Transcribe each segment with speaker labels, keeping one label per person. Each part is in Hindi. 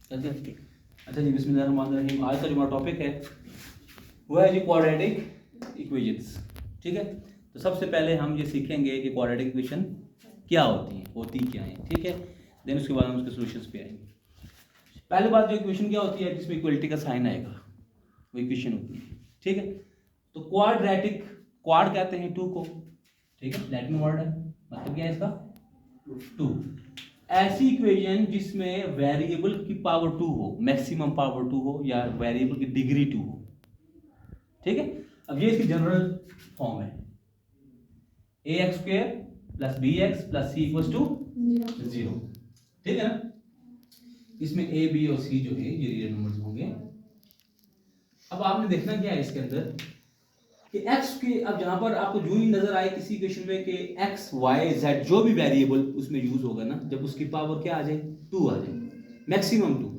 Speaker 1: अच्छा जी, बिस्मिल्लाहिर्रहमानिर्रहीम। आज का जो हमारा टॉपिक है वो है जी क्वाड्रेटिक इक्वेशंस। ठीक है, तो सबसे पहले हम ये सीखेंगे कि क्वाड्रेटिक इक्वेशन क्या होती क्या है। ठीक है, देन उसके बाद हम उसके सॉल्यूशंस पे आएंगे। पहली बात, जो इक्वेशन क्या होती है, जिसमें इक्वलिटी का साइन आएगा वो इक्वेशन होती है। ठीक है, तो क्वाड्रेटिक, क्वाड कहते हैं टू को। ठीक है, लैटिन वर्ड है, मतलब क्या है इसका, टू। ऐसी इक्वेशन जिसमें वेरिएबल की पावर टू हो, मैक्सिमम पावर टू हो, या वेरिएबल की डिग्री टू हो। ठीक है, अब ये इसकी जनरल फॉर्म है, A X square plus B X plus C equal to 0। ठीक है ना, इसमें ए बी और सी जो है ये रियल नंबर्स होंगे। अब आपने देखना क्या है इसके अंदर कि x के, अब जहां पर आपको जो ही नजर आए किसी इक्वेशन में कि x y z जो भी वेरिएबल उसमें यूज होगा ना, जब उसकी पावर क्या आ जाए, 2 आ जाए, मैक्सिमम 2,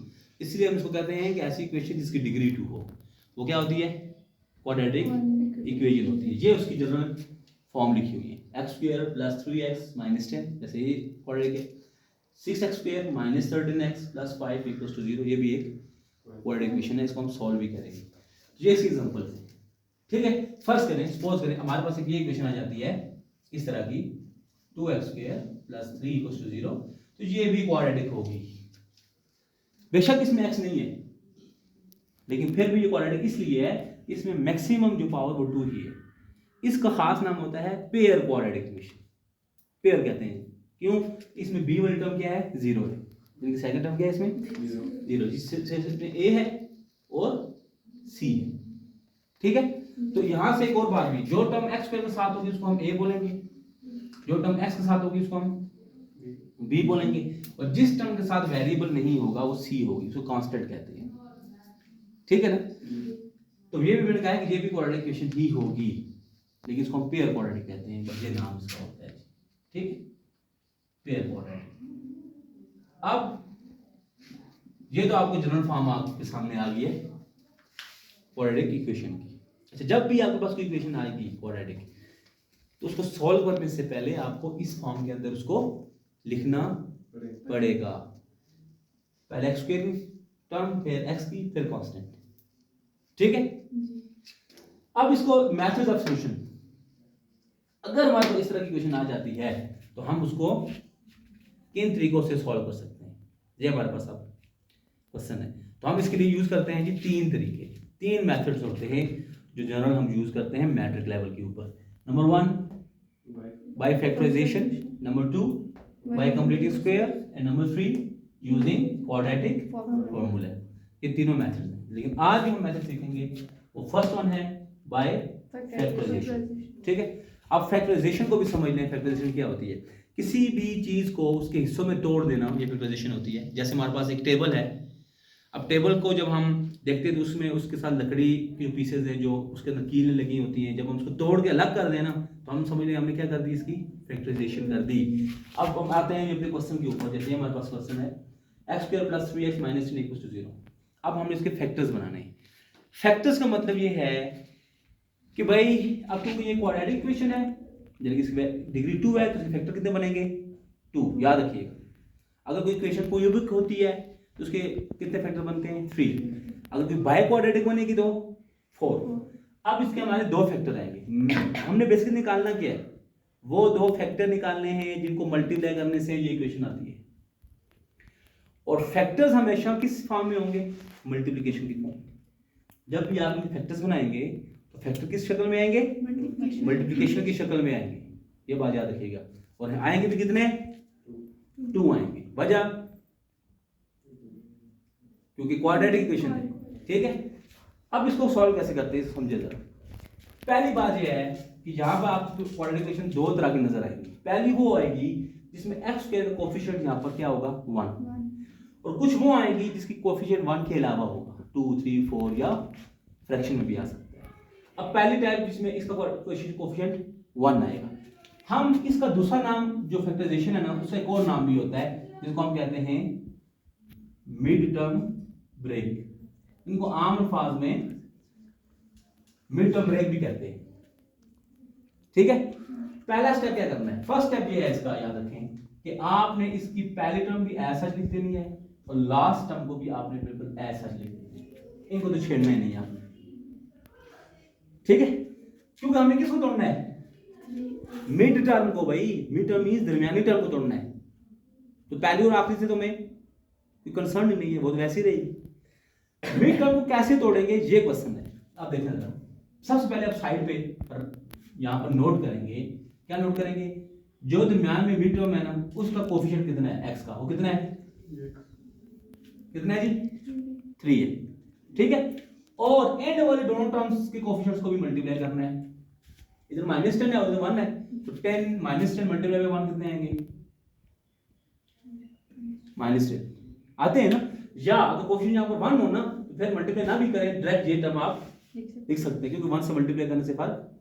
Speaker 1: इसलिए हम इसको कहते हैं कि ऐसी इक्वेशन जिसकी डिग्री 2 हो वो क्या होती है, क्वाड्रेटिक इक्वेशन होती है। ये उसकी जनरल फॉर्म लिखी हुई है, x square plus 3x minus 10, जैसे ये क्वाड्रेटिक है। 6x square minus 13x plus 5 equals to 0, ये भी एक क्वाड्रेटिक इक्वेशन है, इसको हम सॉल्व भी करेंगे। ये इसकी एग्जांपल है। ठीक है, फर्स्ट करें, सपोज करें हमारे पास एक ये इक्वेशन आ जाती है इस तरह की, 2x square plus 3 equals to 0, तो ये भी क्वाड्रेटिक होगी। बेशक इसमें x नहीं है, लेकिन फिर भी ये क्वाड्रेटिक इसलिए है, इसमें मैक्सिमम जो पावर वो 2 ही है। इसका खास नाम होता है पेयर क्वाड्रेटिक इक्वेशन। पेयर कहते हैं, क्यों, इसमें b वाली टर्म क्या है, 0 है, यानी सेकंड टर्म क्या है इसमें, 0, जिससे a है और c है। ठीक है, तो यहां से एक और बात भी, जो टर्म x स्क्वायर के साथ होगी उसको हम a बोलेंगे, जो टर्म x के साथ होगी उसको हम b बोलेंगे, और जिस टर्म के साथ वेरिएबल नहीं होगा वो c होगी, उसको कांस्टेंट कहते हैं। ठीक है ना, तो ये भी मैंने कहा है कि ये भी क्वाड्रेटिक इक्वेशन ही होगी, लेकिन इसको हम पेयर क्वाड्रेटिक कहते हैं, बस ये नाम इसका होता है। ठीक है, पेयर क्वाड्रेटिक। अब ये तो आपको जनरल फॉर्म आपके सामने आ गई है क्वाड्रेटिक इक्वेशन की। अच्छा, जब भी आपके पास कोई इक्वेशन आएगी क्वाड्रेटिक, तो उसको सॉल्व करने से पहले आपको इस फॉर्म के अंदर उसको लिखना पड़ेगा। पहले एक्स स्क्वायर की टर्म, फिर एक्स की, फिर कांस्टेंट। ठीक है, अब इसको मेथड ऑफ सॉल्यूशन, अगर हमारे पास इस तरह की इक्वेशन आ जाती है तो हम उसको किन तरीकों से सॉल्व कर सकते हैं, ये हमारे पास अब क्वेश्चन है। तो हम इसके लिए यूज करते हैं जी 3 तरीके, 3 मेथड्स होते हैं जो जनरल हम यूज करते हैं मैट्रिक लेवल के ऊपर। Number 1 by factorization, number 2 by completing square, and number 3 using quadratic formula. ये तीनों मेथड हैं, लेकिन आज जो हम मेथड सीखेंगे वो फर्स्ट वन है बाय फैक्टराइजेशन। ठीक है, अब फैक्टराइजेशन को भी समझ लें। फैक्टराइजेशन क्या होती है, किसी भी चीज को उसके हिस्सों में तोड़ देना, ये फैक्टराइजेशन होती है। जैसे हमारे पास एक टेबल है, अब टेबल को जब हम देखते हैं तो उसमें उसके साथ लकड़ी के पीसेज हैं जो उसके अंदर कीलें लगी होती हैं, जब हम उसको तोड़ के अलग कर देना तो हम समझ लें हमने क्या कर दी, इसकी फैक्टराइजेशन कर दी। अब हम आते हैं अपने क्वेश्चन के ऊपर। जैसे हमारे पास क्वेश्चन है x square plus 3x minus 10 equals to 0। अब हमें इसके फैक्टर्स बनाने हैं। फैक्टर्स का मतलब ये है कि भाई अब क्योंकि ये क्वाड्रेटिक इक्वेशन है, यानी कि इसकी डिग्री 2 है, तो इसके फैक्टर कितने बनेंगे, 2। याद रखिएगा, अगर कोई इक्वेशन क्यूबिक होती है तो उसके कितने फैक्टर बनते हैं, 3। अगर कोई बाय क्वाड्रेटिक बनेगी तो 4। अब इसके हमारे 2 फैक्टर आएंगे। हमने बेसिकली निकालना क्या है, वो 2 फैक्टर निकालने हैं जिनको मल्टीप्लाई करने से ये इक्वेशन आती है। और फैक्टर्स हमेशा किस फॉर्म में होंगे, मल्टीप्लिकेशन की फॉर्म। जब भी आप फैक्टर्स बनाएंगे तो फैक्टर किस शक्ल में आएंगे, मल्टीप्लिकेशन की शक्ल में आएंगे, ये बात याद रखिएगा। और आएंगे भी कितने, 2 आएंगे। वजह क्योंकि क्वाड्रेटिक इक्वेशन है। ठीक है, अब इसको सॉल्व कैसे करते हैं समझिए जरा। पहली बात यह है कि यहाँ पर आपको क्वाड्रेटिक इक्वेशन 2 तरह की नजर आएगी। पहली वो आएगी जिसमें एक्स स्क्वायर का कोफिशिएंट यहाँ पर क्या होगा, 1, और कुछ वो आएगी जिसकी कोफिशिएंट 1 के अलावा होगा, 2, 3, 4 या फ्रैक्शन में भी आ सकता है। अब पहली टाइप जिसमें इसका कोफिशिएंट 1 आएगा, हम इसका दूसरा नाम जो फैक्टराइजेशन है ना, उसका एक और नाम भी होता है जिसको हम कहते हैं मिड टर्म ब्रेक। इनको आम अल्फाज में मिड टर्म ब्रेक भी कहते हैं। ठीक है, पहला स्टेप क्या करना है, फर्स्ट स्टेप ये है इसका, याद रखें कि आपने इसकी पहली टर्म भी ऐसा लिख देनी है, और लास्ट टर्म को भी आपने बिल्कुल ऐसा लिख दिया, इनको तो छेड़ना ही नहीं आपने, ठीक है, क्योंकि हमने किसको तोड़ना है, मिड टर्म को भाई, मिड टर्म मींस दरमियानी टर्म को तोड़ना है, तो पहली और आखिरी से तो मैं कंसर्न नहीं है, वो तो वैसे ही रहेगी। मिड टर्म को कैसे तोड़ेंगे ये क्वेश्चन है, आप देखना जरा। सबसे पहले आप साइड पे यहाँ पर नोट करेंगे, क्या नोट करेंगे, जो दरमियान में मिड टर्म है ना उसका कोफिशिएंट कितना है, एक्स का, वो कितना है, कितना है जी, 3 है, ठीक है। और एंड वाले दोनों टर्म्स के कोफिशिएंट्स को भी मल्टीप्लाई करना है, इधर -10 है उधर 1 है, तो 10 -10 मल्टीप्लाई बाय 1 कितने आएंगे, -10 आते हैं ना। या अगर कोफिशिएंट यहाँ पर 1 हो ना तो फिर मल्टीप्लाई ना भी करें, डायरेक्ट ये टर्म आप लिख सकते हैं, क्योंकि 1 से मल्टीप्लाई करने से फर्क।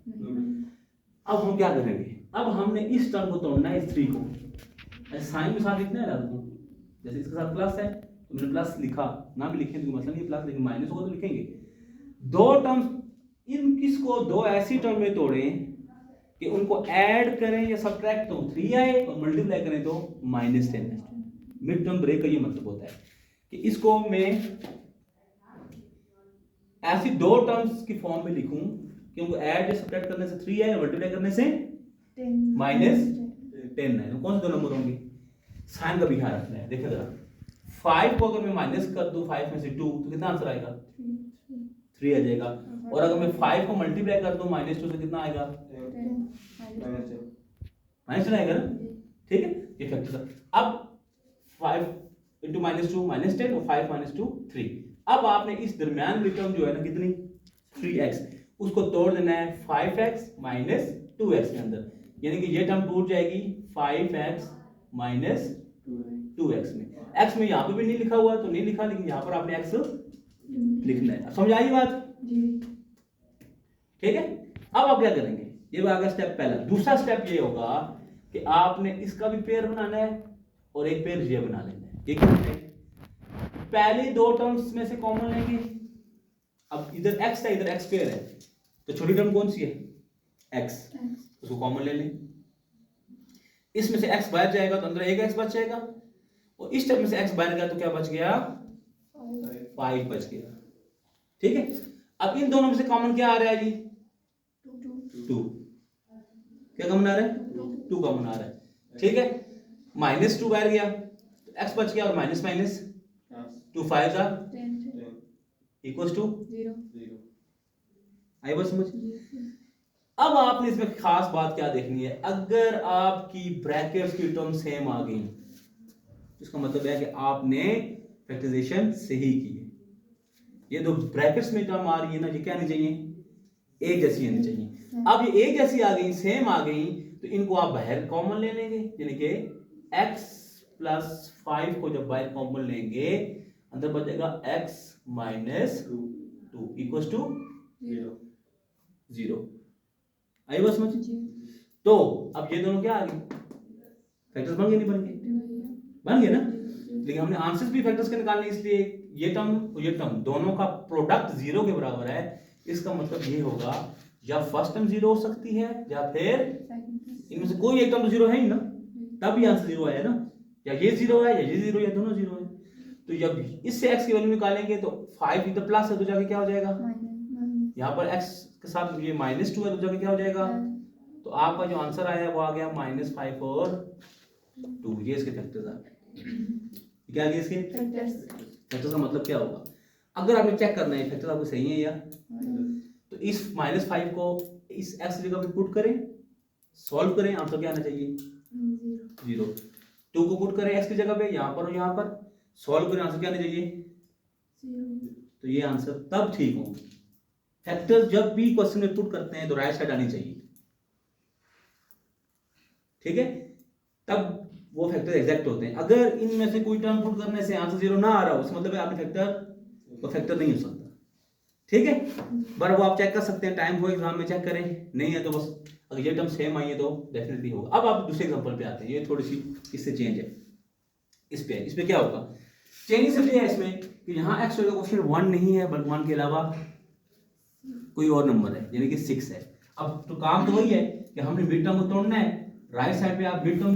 Speaker 1: अब हम क्या करेंगे, अब हमने इस टर्म को तोड़ना है, इस 3 को ऐसे साइन के साथ लिखना है आपको, जैसे इसके साथ प्लस है तो मैंने प्लस लिखा, ना भी लिखें तो मसला नहीं, प्लस लेकिन माइनस होगा तो लिखेंगे। दो टर्म्स, इन किसको दो ऐसी टर्म में तोड़ें कि उनको ऐड करें या सब्ट्रैक्ट तो 3 आए और मल्टीप्लाई करें तो -10 है। मिड टर्म ब्रेक का ये मतलब होता है कि इसको मैं ऐसी दो टर्म्स की फॉर्म में लिखूं कि उनको ऐड या सब्ट्रैक्ट करने से 3 है और मल्टीप्लाई करने से -10 है, तो कौन से दो नंबर होंगे, साइन का भी ख्याल रखना है। देखिए जरा, 5 को अगर मैं माइनस कर दूं 5 में से 2 तो कितना आंसर आएगा, 3 आ जाएगा। और अगर मैं 5 को मल्टीप्लाई कर दूं -2 से कितना आएगा, -10 आएगा ना, ठीक है, ये फैक्टर। अब 5 into -2 -10 और 5 - 2 3। अब आपने इस दरमियान वाली टर्म जो है ना कितनी, 3x, उसको तोड़ देना है 5x - 2x के अंदर, यानी कि ये टर्म टूट जाएगी 5x - 2x में। x में यहाँ पे भी नहीं लिखा हुआ तो नहीं लिखा, लेकिन यहाँ पर आपने x लिखना है। समझ आई बात, ठीक है। अब आप क्या करेंगे, ये आ गया स्टेप पहला। दूसरा स्टेप ये होगा कि आपने इसका भी पेयर बनाना है और एक पेयर ये बना लेना है। ये कैसे, पहले दो टर्म्स में से कॉमन लेंगे, अब इधर x है इधर x पेयर है, तो छोटी टर्म कौन सी है, x, उसको कॉमन ले लें। इसमें से x बाहर जाएगा तो अंदर एक x बच जाएगा, और इस टर्म में से x बाहर गया तो क्या बच गया, 5 बच गया, ठीक है। अब इन दोनों में से कॉमन क्या आ रहा है जी, 2, क्या कॉमन आ रहा है, 2 कॉमन आ रहा है, ठीक है। -2 बाहर गया तो x बच गया, और माइनस 2 5 इक्वल्स टू 0। आई बात समझ। अब आपने इसमें खास बात क्या देखनी है, अगर आपकी ब्रैकेट्स की टर्म सेम आ गई इसका मतलब है कि आपने फैक्टराइजेशन सही की है। ये दो ब्रैकेट्स में टर्म आ रही है ना, ये क्या आनी चाहिए, एक जैसी आनी चाहिए। अब ये एक जैसी आ गई, सेम आ गई, तो इनको आप बाहर कॉमन ले लेंगे, यानी कि x + 5 को जब बाहर कॉमन लेंगे अंदर बचेगा x - 2 इक्वल्स टू 0। आई बात समझ। तो अब ये दोनों क्या आ गए, फैक्टर्स बन गए, नहीं बन गए, बन गए ना। लेकिन हमने आंसर्स भी फैक्टर्स के निकालने, इसलिए ये टर्म और ये टर्म दोनों का प्रोडक्ट 0 के बराबर है। इसका मतलब ये होगा या फर्स्ट टर्म 0 हो सकती है या फिर इनमें से कोई एक टर्म तो 0 है ही ना, तब भी आंसर 0 आया ना, या ये 0 है या ये 0 या दोनों 0 है। तो जब इससे x की वैल्यू निकालेंगे तो 5 इधर प्लस है तो जाके क्या हो जाएगा, यहाँ पर x के साथ ये -2 है तो जाके क्या हो जाएगा, तो आपका जो आंसर आया वो आ गया -5 और 2। ये इसके फैक्टर्स आ गए। क्या आ गया इसके फैक्टर्स का मतलब क्या होगा, अगर आपने चेक करना है फैक्टर आपको सही है या, तो इस -5 को इस x जगह पे पुट करें, सॉल्व करें, आंसर क्या आना चाहिए, 0। 2 को पुट करें x की जगह पे, यहाँ पर और यहाँ पर, सॉल्व करें, आंसर क्या आना चाहिए, 0। तो ये आंसर तब ठीक होंगे। फैक्टर्स जब भी क्वेश्चन में पुट करते हैं तो राइट साइड आनी चाहिए, ठीक है, तब वो फैक्टर एग्जैक्ट होते हैं। अगर इनमें से कोई टर्म पुट करने से आंसर 0 ना आ रहा हो, उसका मतलब है आपने फैक्टर नहीं हो सकता, ठीक है। पर वो आप चेक कर सकते हैं, टाइम हो एग्जाम में चेक करें, नहीं है तो बस अगर ये टर्म सेम आई है तो डेफिनेटली होगा। अब आप दूसरे एग्जांपल पे आते हैं, ये थोड़ी सी इससे चेंज है, इस पे क्या होगा, चेंज इसलिए है इसमें कि यहाँ x का क्वेश्चन 1 नहीं है बल्कि 1 के अलावा कोई और नंबर है, यानी कि 6 है। अब तो काम तो वही है कि हमने मिड टर्म को तोड़ना है, राइट साइड पे आप मिड टर्म